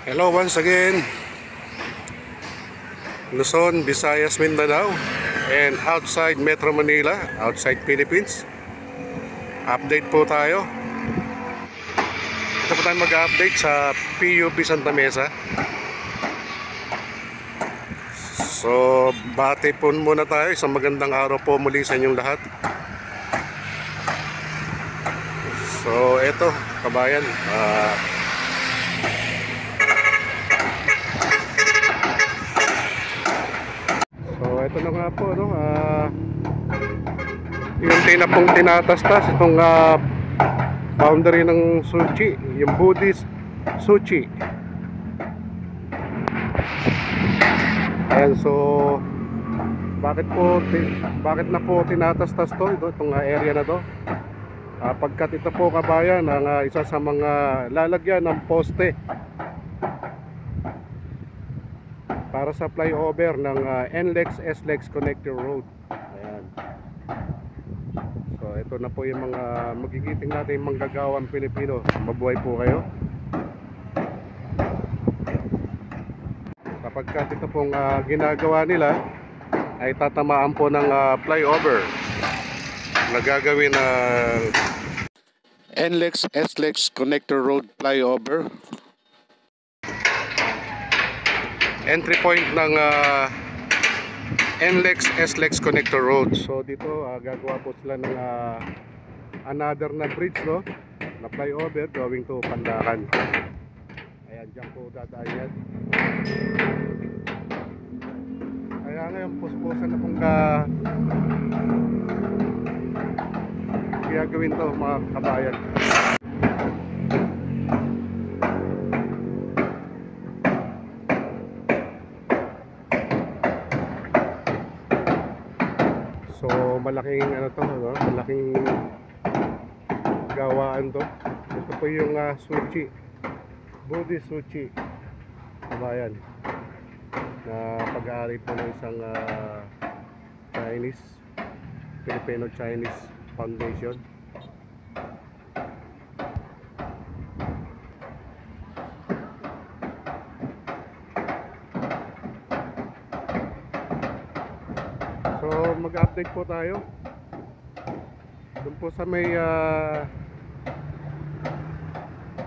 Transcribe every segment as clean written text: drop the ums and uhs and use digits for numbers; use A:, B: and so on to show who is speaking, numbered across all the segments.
A: Hello once again, Luzon, Visayas, Mindanao, and outside Metro Manila, outside Philippines. Update po tayo. Ito po tayo mag-update sa PUP Santa Mesa. So, bati po muna tayo. Isang magandang araw po muli sa inyong lahat. So, eto, kabayan. Ito na nga po, no? Yung tinapong tinatastas itong boundary ng Suchi, yung Buddhist Suchi. Ayan, so bakit na po tinatastas to itong area na to? Pagkat ito po, kabayan, ang isa sa mga lalagyan ng poste para sa flyover ng NLEX-SLEX Connector Road. Ayan. So ito na po yung mga magigiting natin manggagawang Pilipino. Mabuhay po kayo. Kapagkat ito pong ginagawa nila ay tatamaan po ng flyover na gagawin na NLEX-SLEX Connector Road flyover. Entry point ng NLEX-SLEX Connector Road. So dito gagawa po sila ng another na bridge, no, na flyover going to Pandakan. Ayan, dyan po dadaan yan. Kaya ngayon puspusan na pong gagawin to, mga kabayan. So malaking ano to, no? Malaking gawaan to. Ito po yung Suchi, Buddhist Suchi, kabayan, na pag-aari po ng isang Filipino-Chinese Foundation. So mag-update po tayo doon po sa may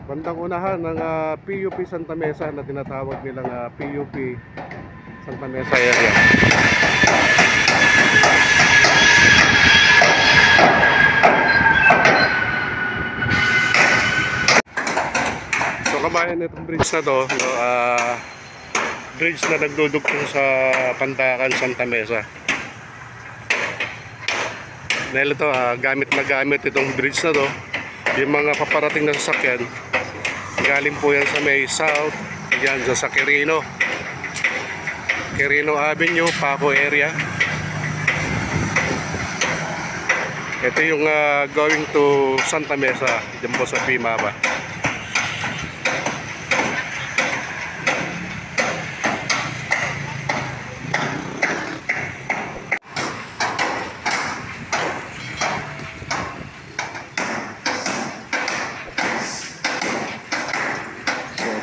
A: bandang unahan ng PUP Santa Mesa na tinatawag nilang PUP Santa Mesa area. So kabayan, itong bridge na to, no, bridge na nagdudugtong sa Pandakan, Santa Mesa. Dahil ito, gamit na gamit itong bridge na to. Yung mga paparating na sasakyan, galing po yan sa may south, yan sa Quirino Avenue, Paco area. Ito yung going to Santa Mesa, dyan po sa Pimaba.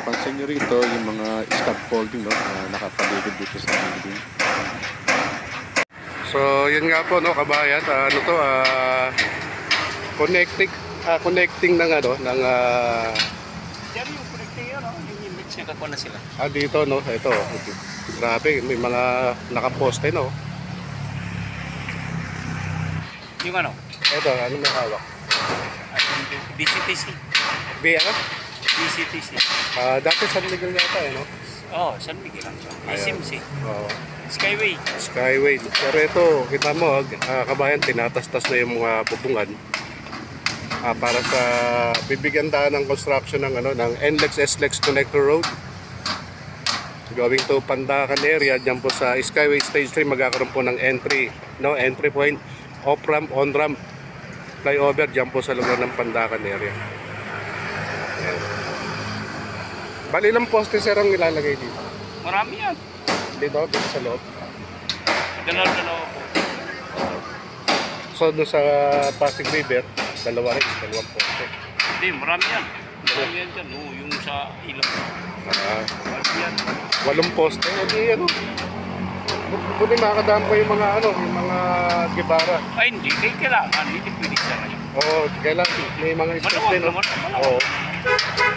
A: Pansin nyo rito yung mga scaffolding, no, nakapaligid dito sa building. So yun nga po, no, kabayan, ano to, connecting ng ano, ng
B: yan yung connecting yun, no? Yung mix na kakuha na sila.
A: Dito, no, ito, grabe, may mga nakaposte, no.
B: Yung ano?
A: Ito, ano may hawak?
B: DCTC.
A: Ano?
B: DCTC.
A: Dati San Miguel yata, no?
B: Oo, San Miguel lang siya. SMC.
A: Oo.
B: Skyway.
A: Pero ito, kita mo, kabayan, tinatastas na yung mga bubungan para sa bibigyan daan ng construction ng ano, ng NLEX-SLEX Connector Road going to Pandakan area. Diyan po sa Skyway Stage 3 magkakaroon po ng entry point, off-ramp, on-ramp, flyover diyan po sa lugar ng Pandakan area. Ayan. Bali lang poste, sir, ang ilalagay dito?
B: Marami yan.
A: Dito sa loob.
B: Dalaw-dalaw po.
A: So doon sa Pasig River, dalawang poste.
B: Hindi, marami yan. Marami yan dyan. Yung sa ilaw. Ano yan?
A: 8 poste. Hindi ano. Buti makakadaan pa yung mga ano, yung mga gibara.
B: Ay, hindi. Kailangan. Hindi pwede siya ngayon.
A: Oo, kailangan may mga space
B: Maluwag
A: din. No?
B: naman.
A: Oo.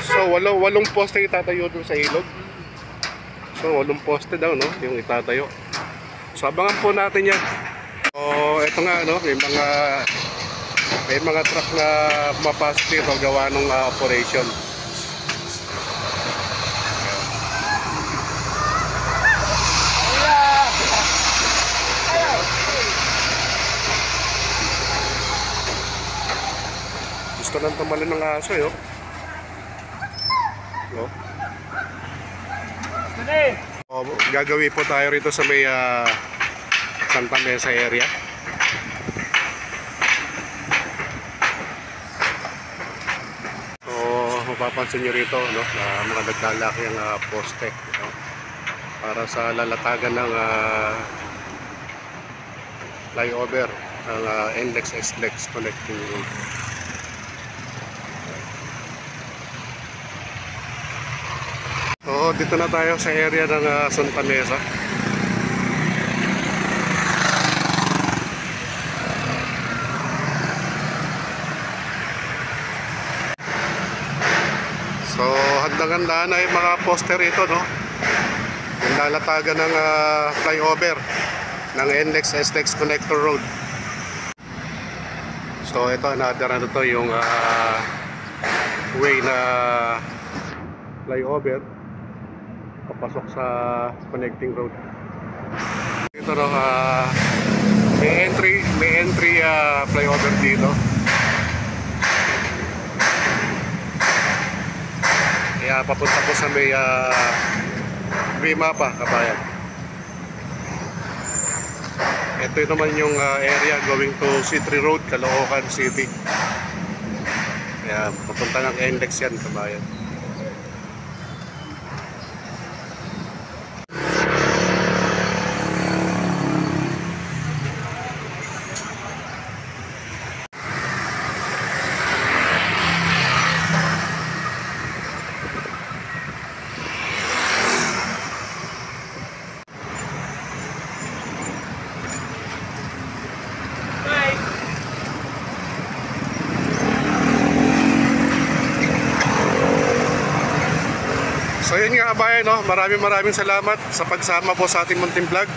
A: So, 8 poste itatayo dun sa ilog. So, 8 poste daw, no? Yung itatayo. So, abangan po natin yan. So, ito nga, no? May mga truck na pumapasok dito gawa ng operation. Gusto nang tumalon ng aso, yo. No? O, gagawin po tayo rito sa may Santa Mesa area. So, mapapansin nyo rito, no, na mga naglalaki ang poste, no, para sa lalatagan ng flyover ng NLEX SLEX connecting road. So, dito na tayo sa area ng Santa Mesa. So, handang-handa na yung mga poster rito, no? Yung lalatagan ng flyover ng NLEX SLEX Connector Road. So, ito, another ano to, yung way na flyover papasok sa connecting road. Ito, no, may entry flyover dito. Kaya papunta po sa may Mapa, kabayan. Ito naman yung area going to C3 Road, Caloocan City. Kaya papunta ng NLEX yan, kabayan. So yun nga kabayan, no? Maraming salamat sa pagsama po sa ating munting vlog.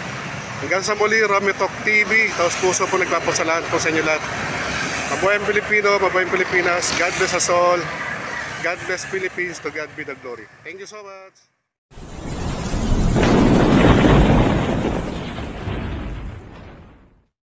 A: Hanggang sa muli, Romeo Talk TV. Taos puso po nagpapasalamat po sa inyo lahat. Mabuhay ang Pilipino, mabuhay ang Pilipinas. God bless us all. God bless Philippines. To God be the glory. Thank you so much.